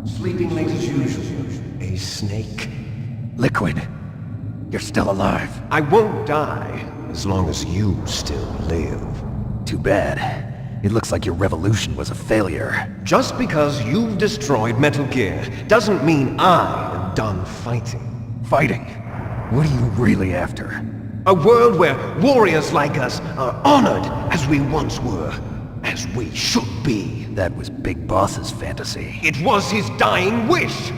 Sleeping late as usual. A snake. Liquid, you're still alive. I won't die as long as you still live. Too bad. It looks like your revolution was a failure. Just because you've destroyed Metal Gear doesn't mean I am done fighting. Fighting? What are you really after? A world where warriors like us are honored as we once were, as we should be. That was Big Boss's fantasy. It was his dying wish.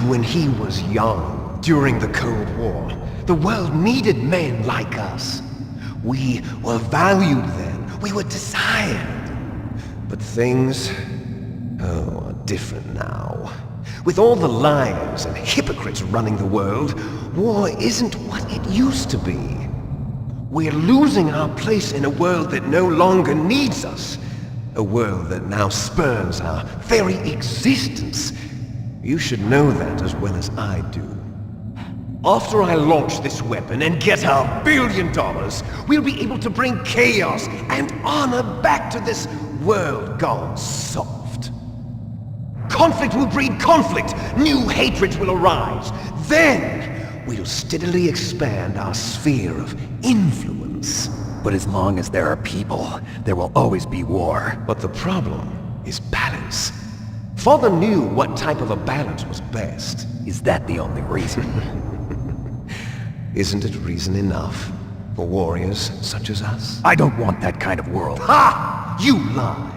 When he was young, during the Cold War, the world needed men like us. We were valued then. We were desired. But things, are different now. With all the liars and hypocrites running the world, war isn't what it used to be. We're losing our place in a world that no longer needs us. A world that now spurns our very existence. You should know that as well as I do. After I launch this weapon and get our $1 billion, we'll be able to bring chaos and honor back to this world gone soft. Conflict will breed conflict. New hatreds will arise. Then we'll steadily expand our sphere of influence. But as long as there are people, there will always be war. But the problem is balance. Father knew what type of a balance was best. Is that the only reason? Isn't it reason enough for warriors such as us? I don't want that kind of world. Ha! You lie!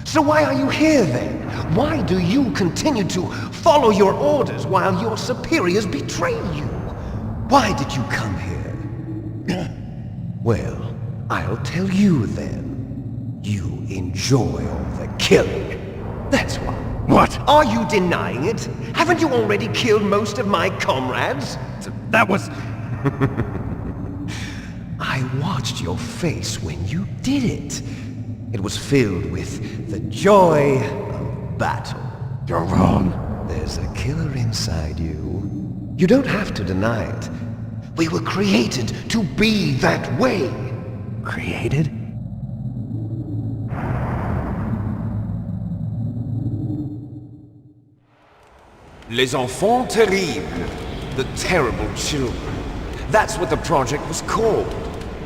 So why are you here then? Why do you continue to follow your orders while your superiors betray you? Why did you come here? Well, I'll tell you then. You enjoy all the killing. That's why. What? Are you denying it? Haven't you already killed most of my comrades? That was... I watched your face when you did it. It was filled with the joy of battle. You're wrong. There's a killer inside you. You don't have to deny it. We were created to be that way. Created? Les enfants terribles. The terrible children. That's what the project was called.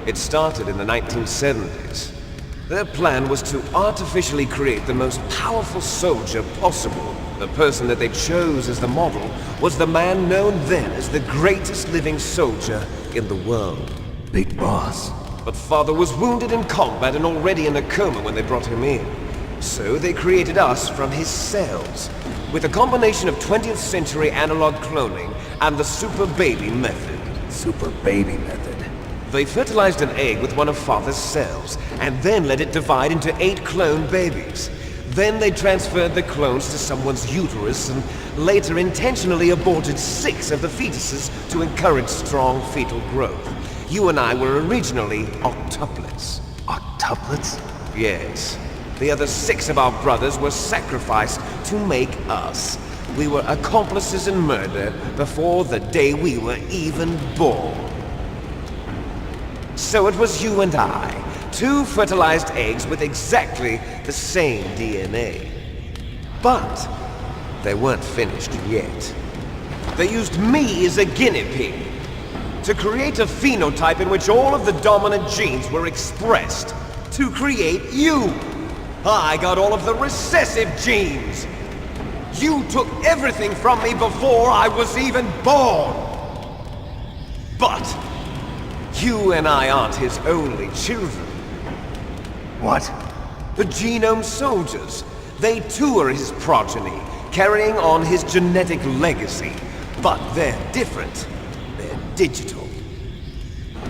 It started in the 1970s. Their plan was to artificially create the most powerful soldier possible. The person that they chose as the model was the man known then as the greatest living soldier in the world. Big Boss. But Father was wounded in combat and already in a coma when they brought him in. So they created us from his cells, with a combination of 20th century analog cloning and the super baby method. Super baby method. They fertilized an egg with one of Father's cells, and then let it divide into 8 clone babies. Then they transferred the clones to someone's uterus and later intentionally aborted 6 of the fetuses to encourage strong fetal growth. You and I were originally octuplets. Octuplets? Yes. The other 6 of our brothers were sacrificed to make us. We were accomplices in murder before the day we were even born. So it was you and I, 2 fertilized eggs with exactly the same DNA. But they weren't finished yet. They used me as a guinea pig to create a phenotype in which all of the dominant genes were expressed to create you. I got all of the recessive genes. You took everything from me before I was even born. But you and I aren't his only children. What? The genome soldiers. They too are his progeny, carrying on his genetic legacy. But they're different. They're digital.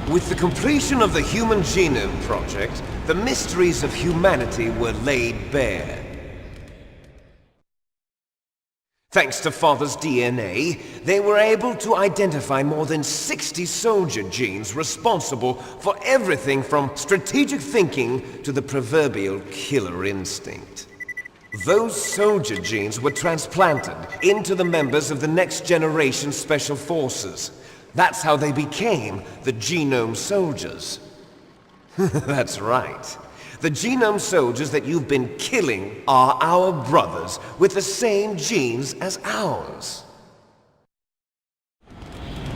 With the completion of the Human Genome Project, the mysteries of humanity were laid bare. Thanks to Father's DNA, they were able to identify more than 60 soldier genes responsible for everything from strategic thinking to the proverbial killer instinct. Those soldier genes were transplanted into the members of the next generation special forces. That's how they became the genome soldiers. That's right. The genome soldiers that you've been killing are our brothers with the same genes as ours.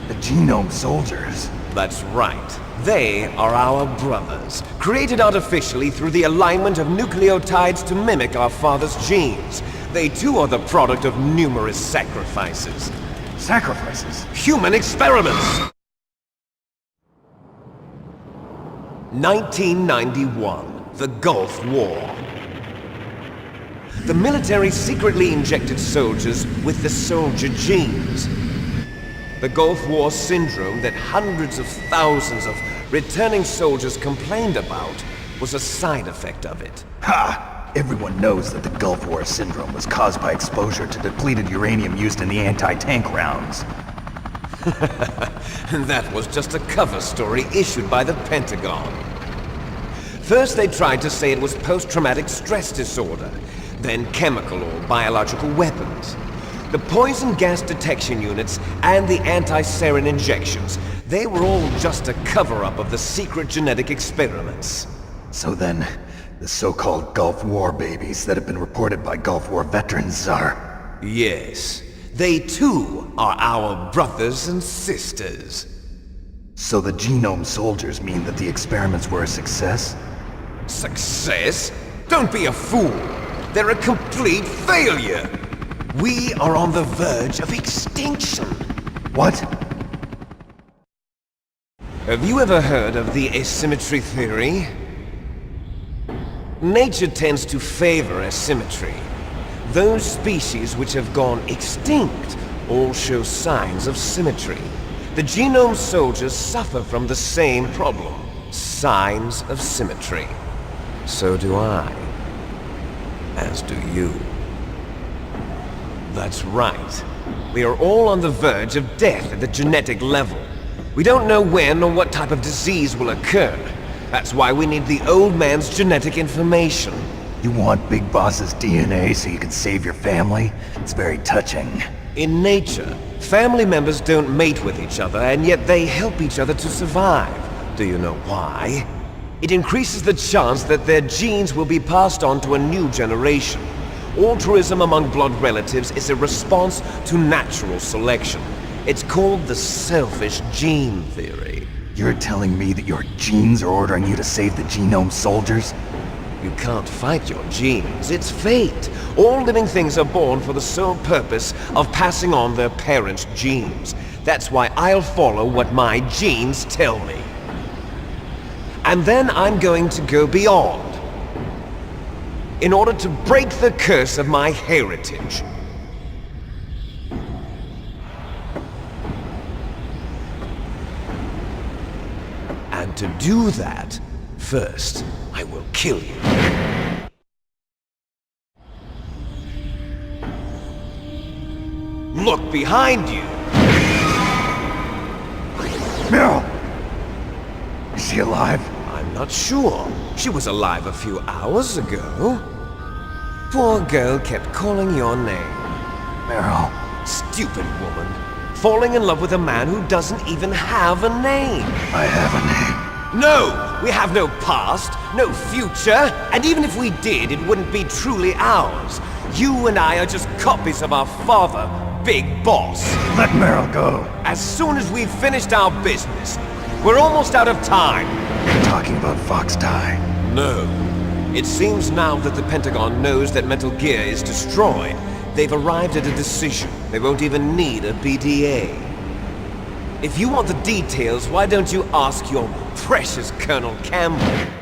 The genome soldiers? That's right. They are our brothers, created artificially through the alignment of nucleotides to mimic our father's genes. They too are the product of numerous sacrifices. Sacrifices? Human experiments! 1991. The Gulf War. The military secretly injected soldiers with the soldier genes. The Gulf War syndrome that hundreds of thousands of returning soldiers complained about was a side effect of it. Ha! Everyone knows that the Gulf War syndrome was caused by exposure to depleted uranium used in the anti-tank rounds. That was just a cover story issued by the Pentagon. First they tried to say it was post-traumatic stress disorder, then chemical or biological weapons. The poison gas detection units and the anti-sarin injections, they were all just a cover-up of the secret genetic experiments. So then, the so-called Gulf War babies that have been reported by Gulf War veterans are... Yes, they too are our brothers and sisters. So the genome soldiers mean that the experiments were a success? Success? Don't be a fool! They're a complete failure! We are on the verge of extinction! What? Have you ever heard of the asymmetry theory? Nature tends to favor asymmetry. Those species which have gone extinct all show signs of symmetry. The genome soldiers suffer from the same problem. Signs of symmetry. So do I. As do you. That's right. We are all on the verge of death at the genetic level. We don't know when or what type of disease will occur. That's why we need the old man's genetic information. You want Big Boss's DNA so you can save your family? It's very touching. In nature, family members don't mate with each other, and yet they help each other to survive. Do you know why? It increases the chance that their genes will be passed on to a new generation. Altruism among blood relatives is a response to natural selection. It's called the selfish gene theory. You're telling me that your genes are ordering you to save the genome soldiers? You can't fight your genes. It's fate. All living things are born for the sole purpose of passing on their parents' genes. That's why I'll follow what my genes tell me. And then I'm going to go beyond. In order to break the curse of my heritage. And to do that, first, I will kill you. Look behind you! Meryl! Is she alive? I'm not sure. She was alive a few hours ago. Poor girl kept calling your name. Meryl. Stupid woman. Falling in love with a man who doesn't even have a name. I have a name. No! We have no past, no future, and even if we did, it wouldn't be truly ours. You and I are just copies of our father, Big Boss. Let Meryl go. As soon as we've finished our business, we're almost out of time. You're talking about Fox Die. No. It seems now that the Pentagon knows that Metal Gear is destroyed. They've arrived at a decision. They won't even need a BDA. If you want the details, why don't you ask your precious Colonel Campbell?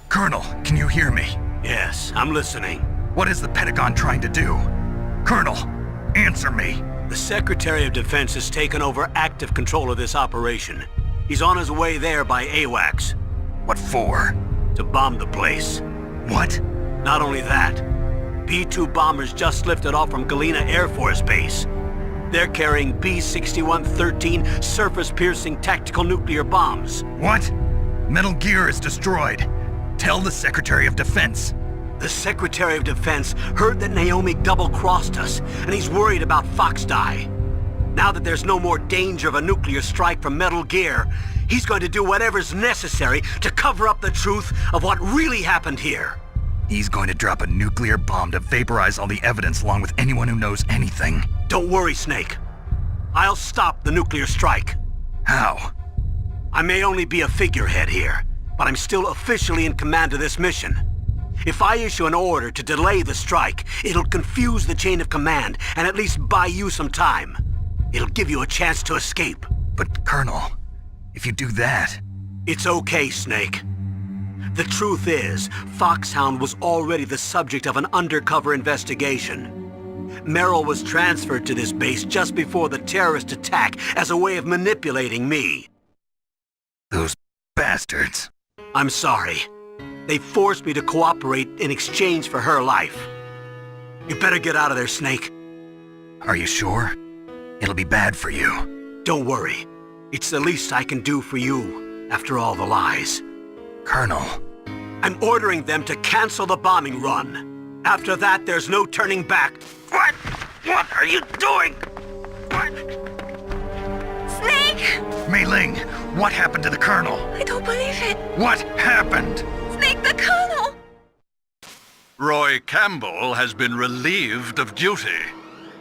Colonel, can you hear me? Yes, I'm listening. What is the Pentagon trying to do? Colonel, answer me. The Secretary of Defense has taken over active control of this operation. He's on his way there by AWACS. What for? To bomb the place. What? Not only that, B-2 bombers just lifted off from Galena Air Force Base. They're carrying B-6113 surface-piercing tactical nuclear bombs. What? Metal Gear is destroyed. Tell the Secretary of Defense. The Secretary of Defense heard that Naomi double-crossed us, and he's worried about Fox Die. Now that there's no more danger of a nuclear strike from Metal Gear, He's going to do whatever's necessary to cover up the truth of what really happened here. He's going to drop a nuclear bomb to vaporize all the evidence along with anyone who knows anything. Don't worry, Snake. I'll stop the nuclear strike. How? I may only be a figurehead here, but I'm still officially in command of this mission. If I issue an order to delay the strike, it'll confuse the chain of command and at least buy you some time. It'll give you a chance to escape. But, Colonel, if you do that... It's okay, Snake. The truth is, Foxhound was already the subject of an undercover investigation. Merrill was transferred to this base just before the terrorist attack as a way of manipulating me. Those bastards. I'm sorry. They forced me to cooperate in exchange for her life. You better get out of there, Snake. Are you sure? It'll be bad for you. Don't worry. It's the least I can do for you, after all the lies. Colonel. I'm ordering them to cancel the bombing run. After that, there's no turning back. What? What are you doing? What? Snake! Mei Ling, what happened to the Colonel? I don't believe it. What happened? Snake, the Colonel! Roy Campbell has been relieved of duty.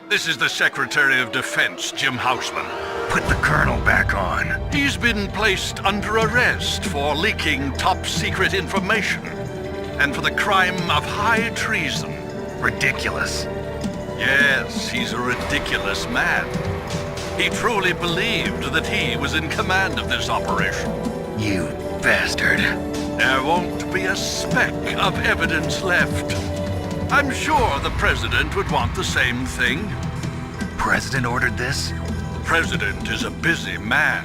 This is the Secretary of Defense, Jim Houseman. Put the Colonel back on. He's been placed under arrest for leaking top-secret information and for the crime of high treason. Ridiculous. Yes, he's a ridiculous man. He truly believed that he was in command of this operation. You bastard. There won't be a speck of evidence left. I'm sure the President would want the same thing. President ordered this? The President is a busy man.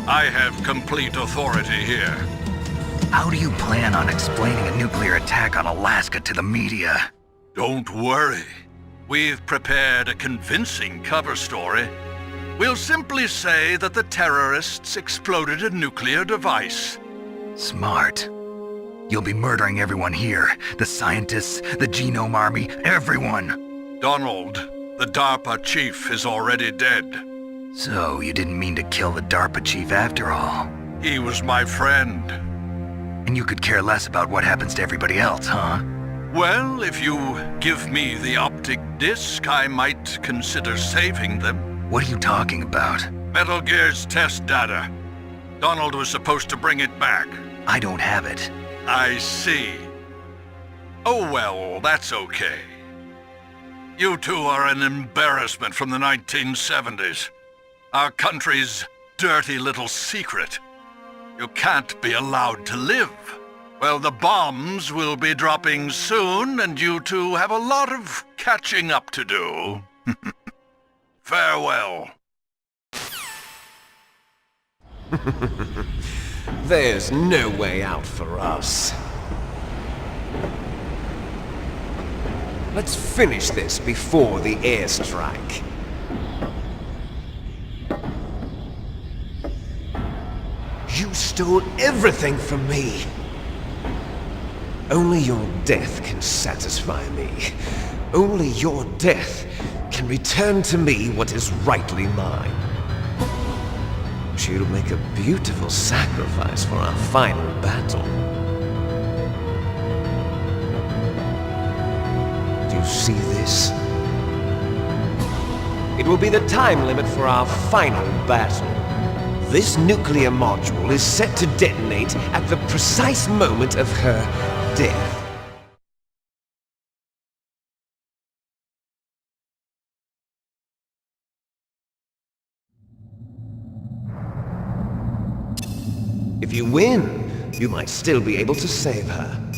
I have complete authority here. How do you plan on explaining a nuclear attack on Alaska to the media? Don't worry. We've prepared a convincing cover story. We'll simply say that the terrorists exploded a nuclear device. Smart. You'll be murdering everyone here. The scientists, the Genome Army, everyone. Donald, the DARPA chief, is already dead. So you didn't mean to kill the DARPA chief after all. He was my friend. And you could care less about what happens to everybody else, huh? Well, if you give me the optic disc, I might consider saving them. What are you talking about? Metal Gear's test data. Donald was supposed to bring it back. I don't have it. I see. Oh well, that's okay. You two are an embarrassment from the 1970s. Our country's dirty little secret. You can't be allowed to live. Well, the bombs will be dropping soon, and you two have a lot of catching up to do. Farewell. There's no way out for us. Let's finish this before the airstrike. You stole everything from me. Only your death can satisfy me. Only your death can return to me what is rightly mine. She'll make a beautiful sacrifice for our final battle. Do you see this? It will be the time limit for our final battle. This nuclear module is set to detonate at the precise moment of her death. If you win, you might still be able to save her.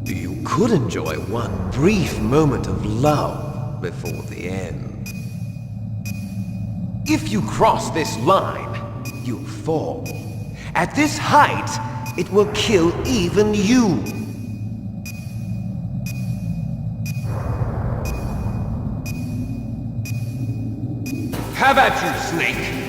You could enjoy one brief moment of love before the end. If you cross this line, you'll fall. At this height, it will kill even you. Have at you, Snake!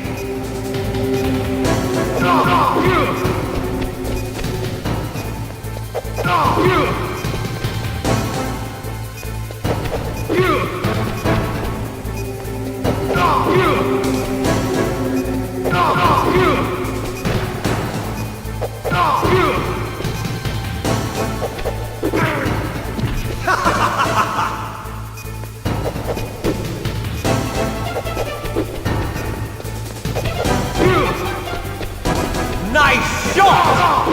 Nice shot!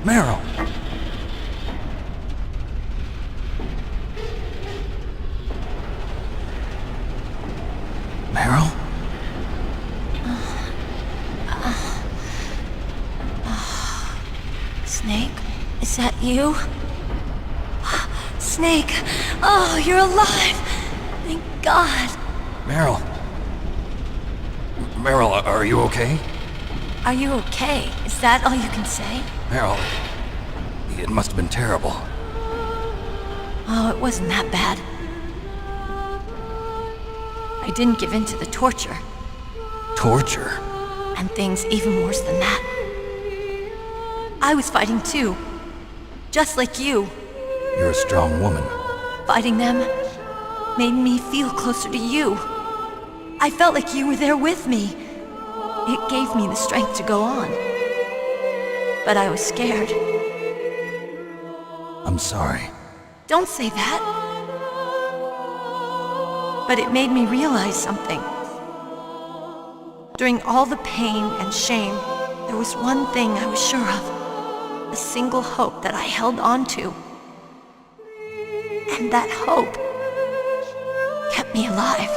Meryl! Meryl? Snake, is that you? Snake, oh, you're alive! Thank God. Meryl? Meryl, are you okay? Are you okay? Is that all you can say? Meryl, it must have been terrible. Oh, it wasn't that bad. I didn't give in to the torture. Torture? And things even worse than that. I was fighting too. Just like you. You're a strong woman. Fighting them made me feel closer to you. I felt like you were there with me. It gave me the strength to go on. But I was scared. I'm sorry. Don't say that. But it made me realize something. During all the pain and shame, there was one thing I was sure of. A single hope that I held on to. And that hope kept me alive.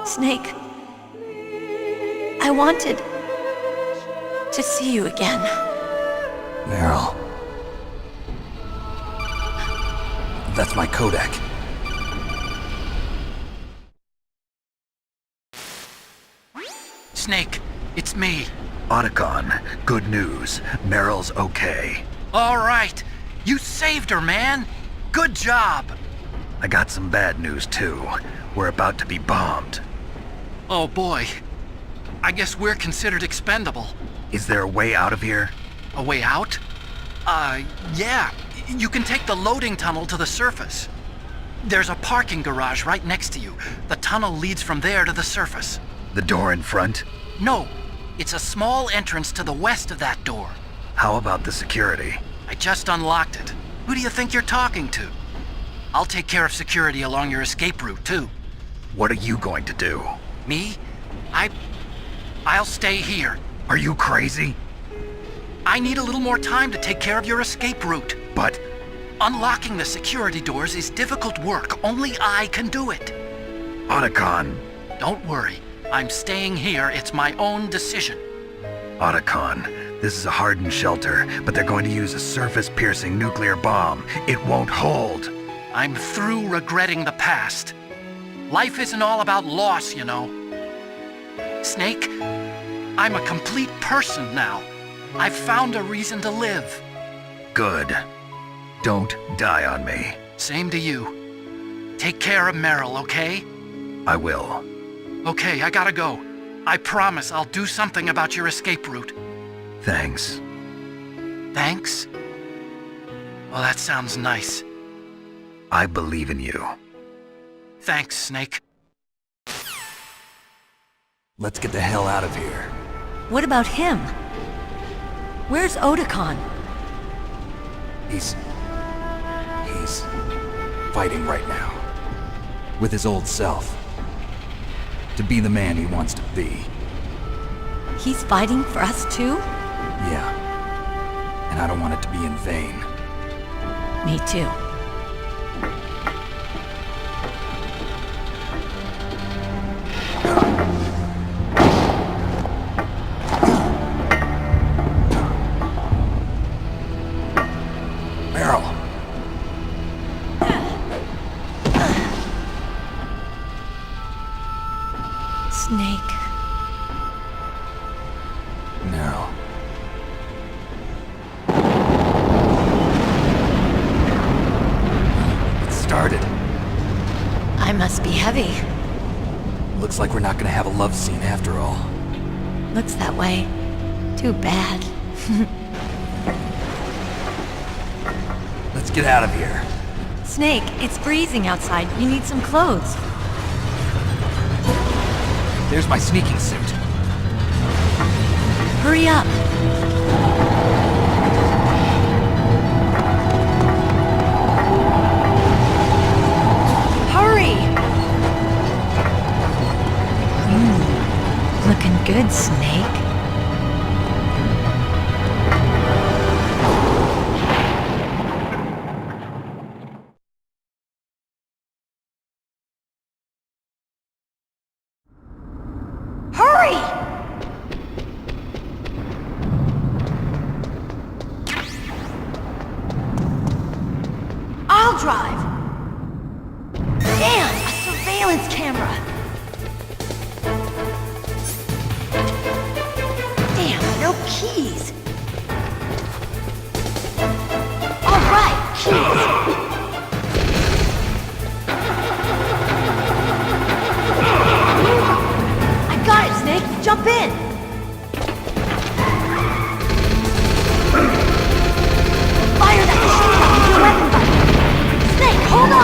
Snake, I wanted to see you again. Meryl. That's my Kodak. Snake, it's me. Otacon, good news. Meryl's okay. All right. You saved her, man. Good job. I got some bad news, too. We're about to be bombed. Oh, boy. I guess we're considered expendable. Is there a way out of here? A way out? Yeah. You can take the loading tunnel to the surface. There's a parking garage right next to you. The tunnel leads from there to the surface. The door in front? No. It's a small entrance to the west of that door. How about the security? I just unlocked it. Who do you think you're talking to? I'll take care of security along your escape route, too. What are you going to do? Me? I'll stay here. Are you crazy? I need a little more time to take care of your escape route. But unlocking the security doors is difficult work. Only I can do it. Otacon. Don't worry. I'm staying here. It's my own decision. Otacon, this is a hardened shelter, but they're going to use a surface-piercing nuclear bomb. It won't hold. I'm through regretting the past. Life isn't all about loss, you know. Snake, I'm a complete person now. I've found a reason to live. Good. Don't die on me. Same to you. Take care of Meryl, okay? I will. Okay, I gotta go. I promise I'll do something about your escape route. Thanks. Thanks? Well, that sounds nice. I believe in you. Thanks, Snake. Let's get the hell out of here. What about him? Where's Otakon? He's fighting right now. With his old self. To be the man he wants to be. He's fighting for us too? Yeah. And I don't want it to be in vain. Me too. Meryl. Snake. Meryl. It started. I must be heavy. Looks like we're not gonna have a love scene after all. Looks that way. Too bad. Let's get out of here. Snake, it's freezing outside. You need some clothes. There's my sneaking suit. Hurry up. Hurry! Looking good, Snake. Hurry! I'll drive. Damn, a surveillance camera. Damn, no keys. All right, keys. I got it, Snake. Jump in. Fire that machine gun with your weapon button. Snake, hold on.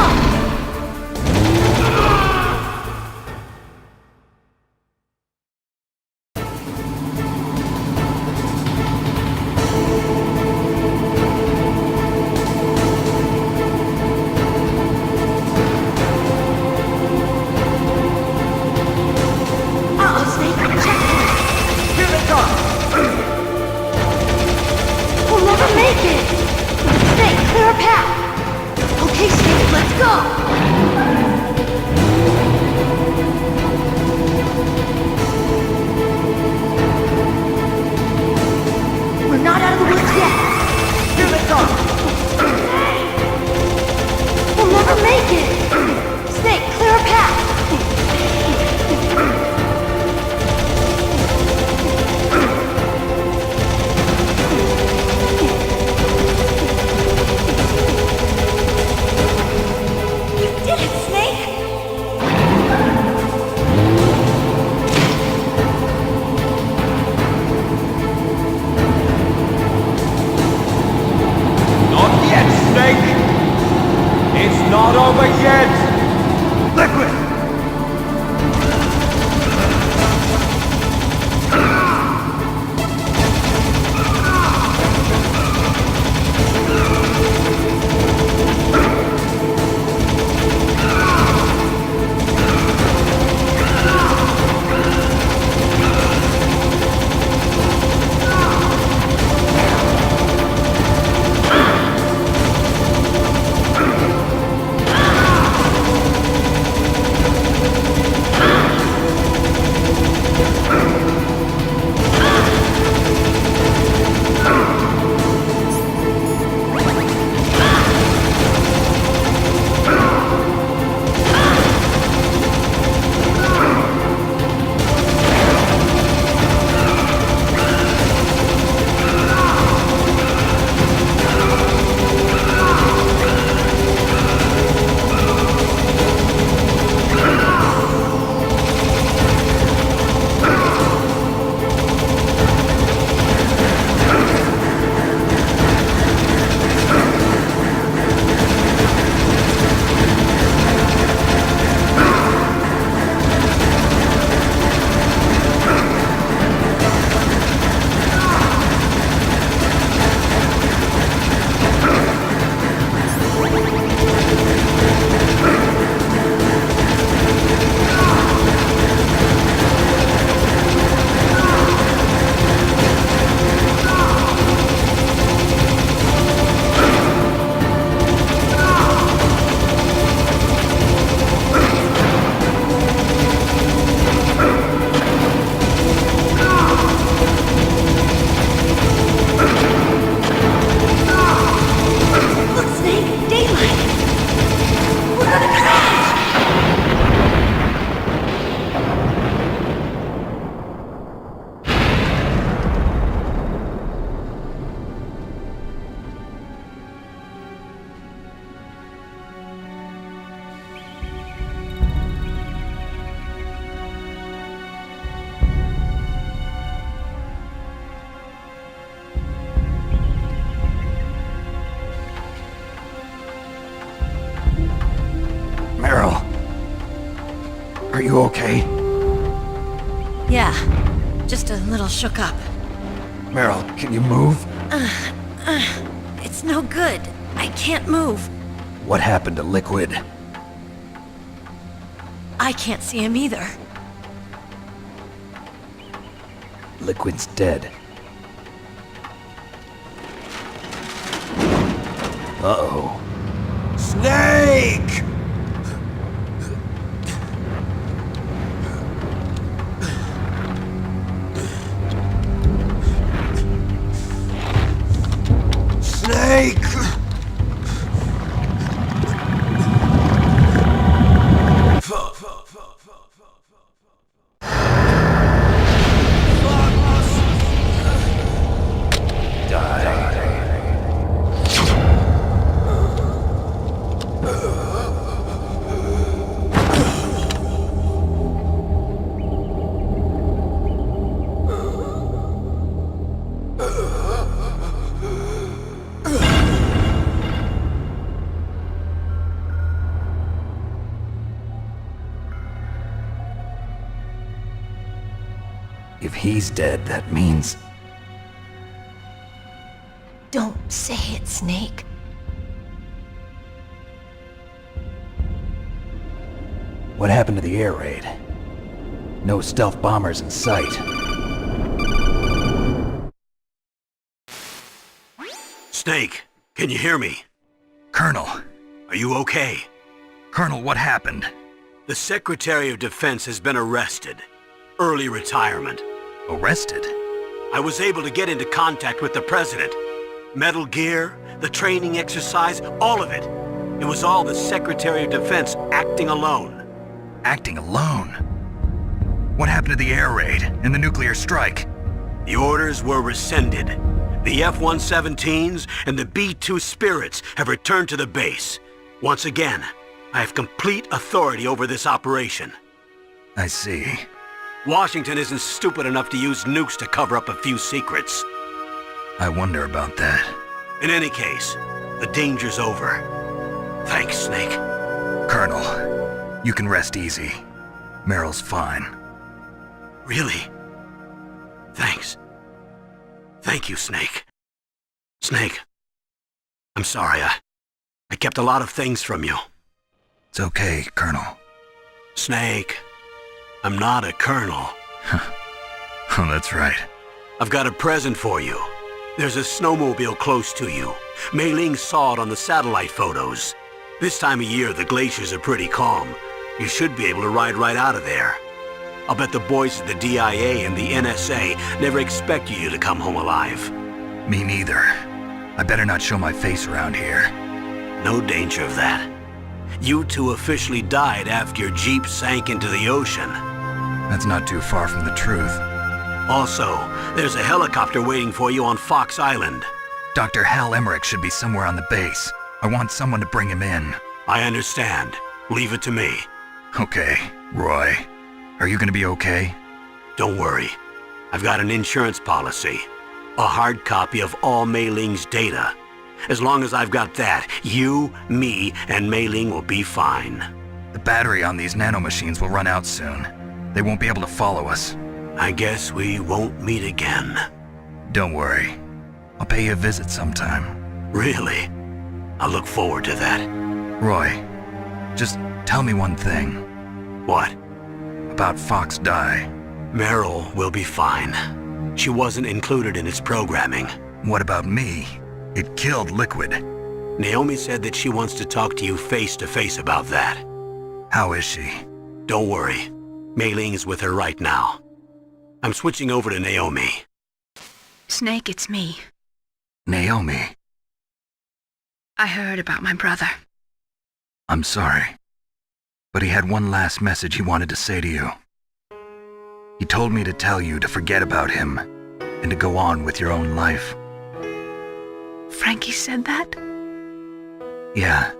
Are you okay? Yeah, just a little shook up. Meryl, can you move? It's no good. I can't move. What happened to Liquid? I can't see him either. Liquid's dead. Uh-oh. Snake! Snake! If he's dead, that means... Don't say it, Snake. What happened to the air raid? No stealth bombers in sight. Snake, can you hear me? Colonel. Are you okay? Colonel, what happened? The Secretary of Defense has been arrested. Early retirement. Arrested? I was able to get into contact with the President. Metal Gear, the training exercise, all of it. It was all the Secretary of Defense acting alone. Acting alone? What happened to the air raid and the nuclear strike? The orders were rescinded. The F-117s and the B-2 Spirits have returned to the base. Once again, I have complete authority over this operation. I see. Washington isn't stupid enough to use nukes to cover up a few secrets. I wonder about that. In any case, the danger's over. Thanks, Snake. Colonel, you can rest easy. Meryl's fine. Really? Thanks. Thank you, Snake. Snake, I'm sorry, I kept a lot of things from you. It's okay, Colonel. Snake, I'm not a colonel. Oh, that's right. I've got a present for you. There's a snowmobile close to you. Mei Ling saw it on the satellite photos. This time of year, the glaciers are pretty calm. You should be able to ride right out of there. I'll bet the boys at the DIA and the NSA never expected you to come home alive. Me neither. I better not show my face around here. No danger of that. You two officially died after your Jeep sank into the ocean. That's not too far from the truth. Also, there's a helicopter waiting for you on Fox Island. Dr. Hal Emmerich should be somewhere on the base. I want someone to bring him in. I understand. Leave it to me. Okay, Roy. Are you gonna be okay? Don't worry. I've got an insurance policy. A hard copy of all Mei Ling's data. As long as I've got that, you, me, and Mei Ling will be fine. The battery on these nanomachines will run out soon. They won't be able to follow us. I guess we won't meet again. Don't worry. I'll pay you a visit sometime. Really? I look forward to that. Roy, just tell me one thing. What? About Fox Die. Meryl will be fine. She wasn't included in its programming. What about me? It killed Liquid. Naomi said that she wants to talk to you face to face about that. How is she? Don't worry. Mei Ling is with her right now. I'm switching over to Naomi. Snake, it's me. Naomi. I heard about my brother. I'm sorry. But he had one last message he wanted to say to you. He told me to tell you to forget about him and to go on with your own life. Frankie said that? Yeah.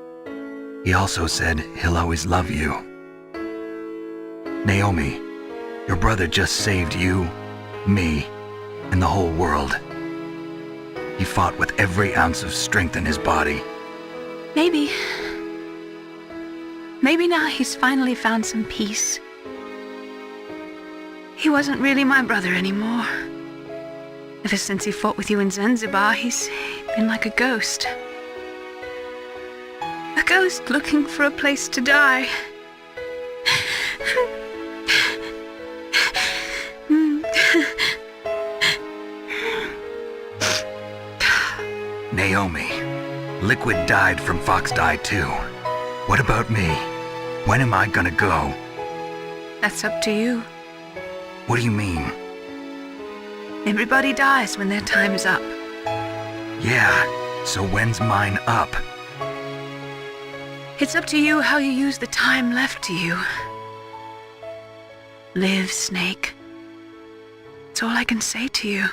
He also said he'll always love you. Naomi, your brother just saved you, me, and the whole world. He fought with every ounce of strength in his body. Maybe now he's finally found some peace. He wasn't really my brother anymore. Ever since he fought with you in Zanzibar, he's been like a ghost. A ghost looking for a place to die. Naomi, Liquid died from Fox Die too. What about me? When am I gonna go? That's up to you. What do you mean? Everybody dies when their time is up. Yeah, so when's mine up? It's up to you how you use the time left to you. Live, Snake. That's all I can say to you.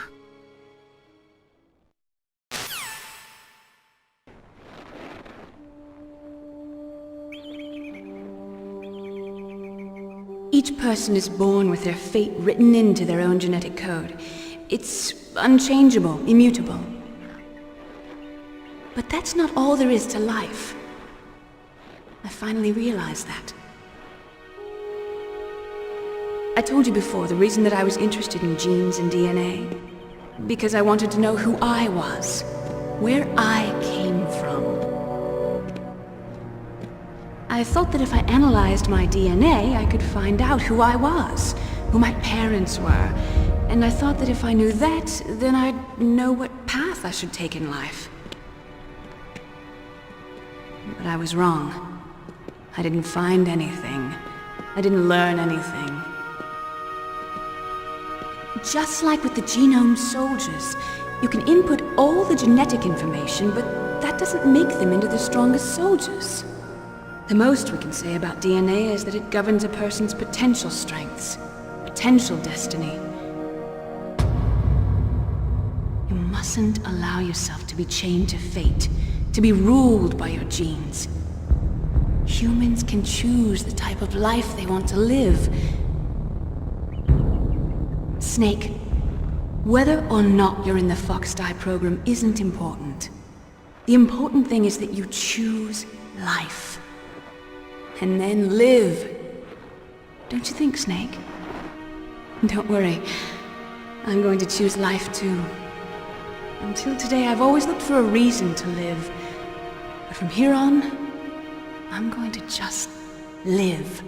Each person is born with their fate written into their own genetic code. It's unchangeable, immutable. But that's not all there is to life. I finally realized that. I told you before the reason that I was interested in genes and DNA. Because I wanted to know who I was, where I came from. I thought that if I analyzed my DNA, I could find out who I was, who my parents were, and I thought that if I knew that, then I'd know what path I should take in life. But I was wrong. I didn't find anything. I didn't learn anything. Just like with the genome soldiers, you can input all the genetic information, but that doesn't make them into the strongest soldiers. The most we can say about DNA is that it governs a person's potential strengths, potential destiny. You mustn't allow yourself to be chained to fate, to be ruled by your genes. Humans can choose the type of life they want to live. Snake, whether or not you're in the Fox Die program isn't important. The important thing is that you choose life. And then live. Don't you think, Snake? Don't worry. I'm going to choose life too. Until today, I've always looked for a reason to live. But from here on, I'm going to just live.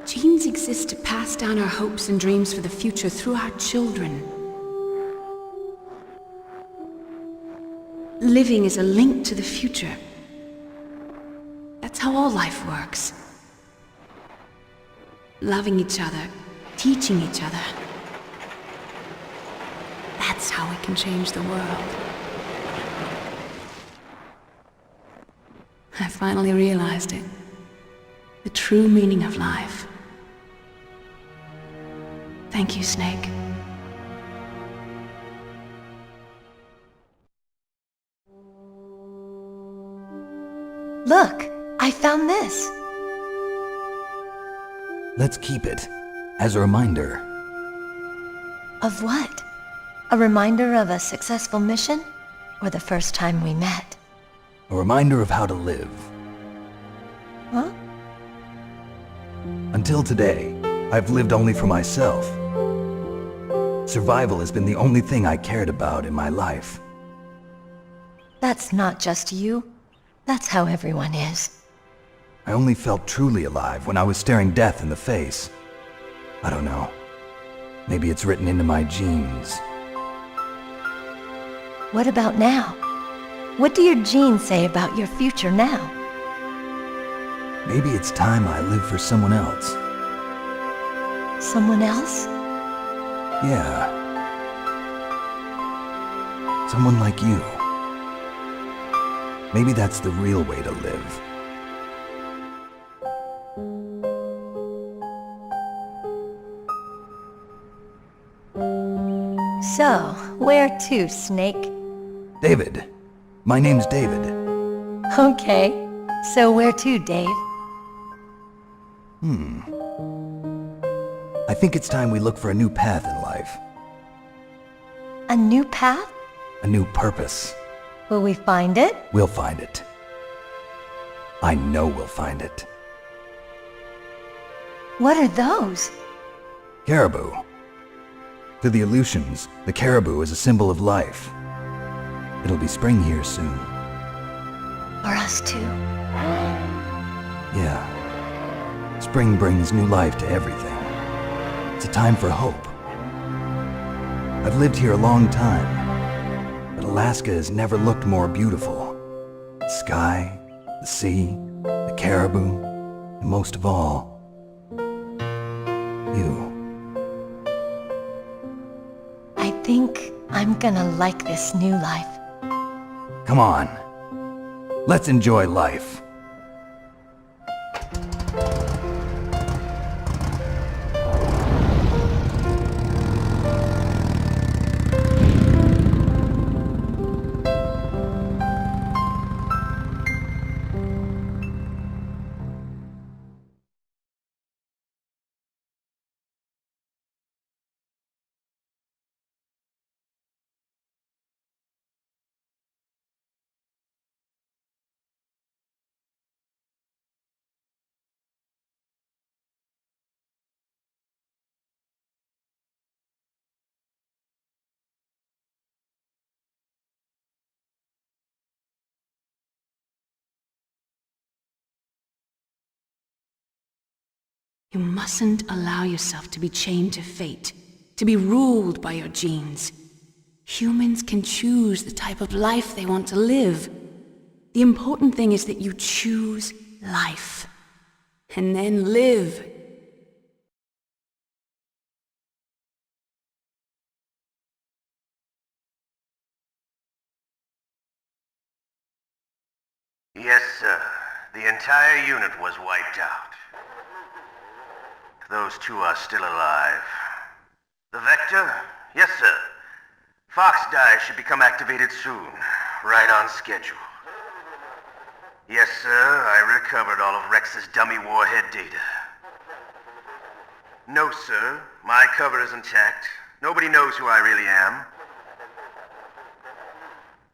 Genes exist to pass down our hopes and dreams for the future through our children. Living is a link to the future. That's how all life works. Loving each other, teaching each other. That's how we can change the world. I finally realized it. The true meaning of life. Thank you, Snake. Look, I found this. Let's keep it as a reminder. Of what? A reminder of a successful mission? Or the first time we met? A reminder of how to live. Huh? Until today, I've lived only for myself. Survival has been the only thing I cared about in my life. That's not just you. That's how everyone is. I only felt truly alive when I was staring death in the face. I don't know. Maybe it's written into my genes. What about now? What do your genes say about your future now? Maybe it's time I live for someone else. Someone else? Yeah. Someone like you. Maybe that's the real way to live. So, where to, Snake? David. My name's David. Okay. So where to, Dave? I think it's time we look for a new path in life. A new path? A new purpose. Will we find it? We'll find it. I know we'll find it. What are those? Caribou. To the Aleutians, the caribou is a symbol of life. It'll be spring here soon. For us too? Yeah. Spring brings new life to everything. It's a time for hope. I've lived here a long time, but Alaska has never looked more beautiful. The sky, the sea, the caribou, and most of all, you. I think I'm gonna like this new life. Come on. Let's enjoy life. You mustn't allow yourself to be chained to fate, to be ruled by your genes. Humans can choose the type of life they want to live. The important thing is that you choose life. And then live. Yes, sir. The entire unit was wiped out. Those two are still alive. The Vector? Yes, sir. Fox Dye should become activated soon. Right on schedule. Yes, sir. I recovered all of Rex's dummy warhead data. No, sir. My cover is intact. Nobody knows who I really am.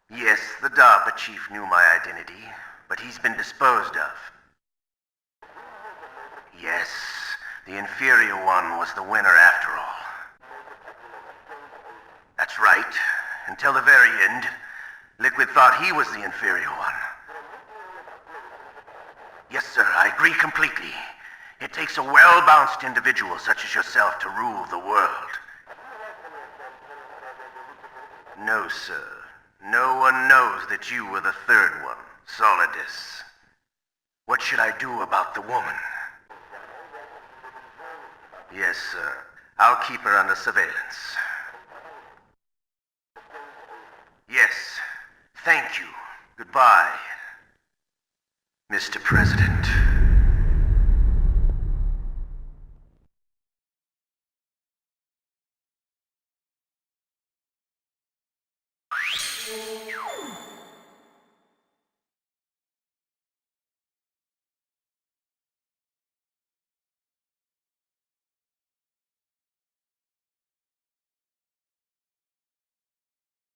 Yes, the DARPA chief knew my identity, but he's been disposed of. Yes, the inferior one was the winner after all. That's right. Until the very end, Liquid thought he was the inferior one. Yes, sir, I agree completely. It takes a well-balanced individual such as yourself to rule the world. No, sir. No one knows that you were the third one, Solidus. What should I do about the woman? Yes, sir. I'll keep her under surveillance. Yes. Thank you. Goodbye, Mr. President.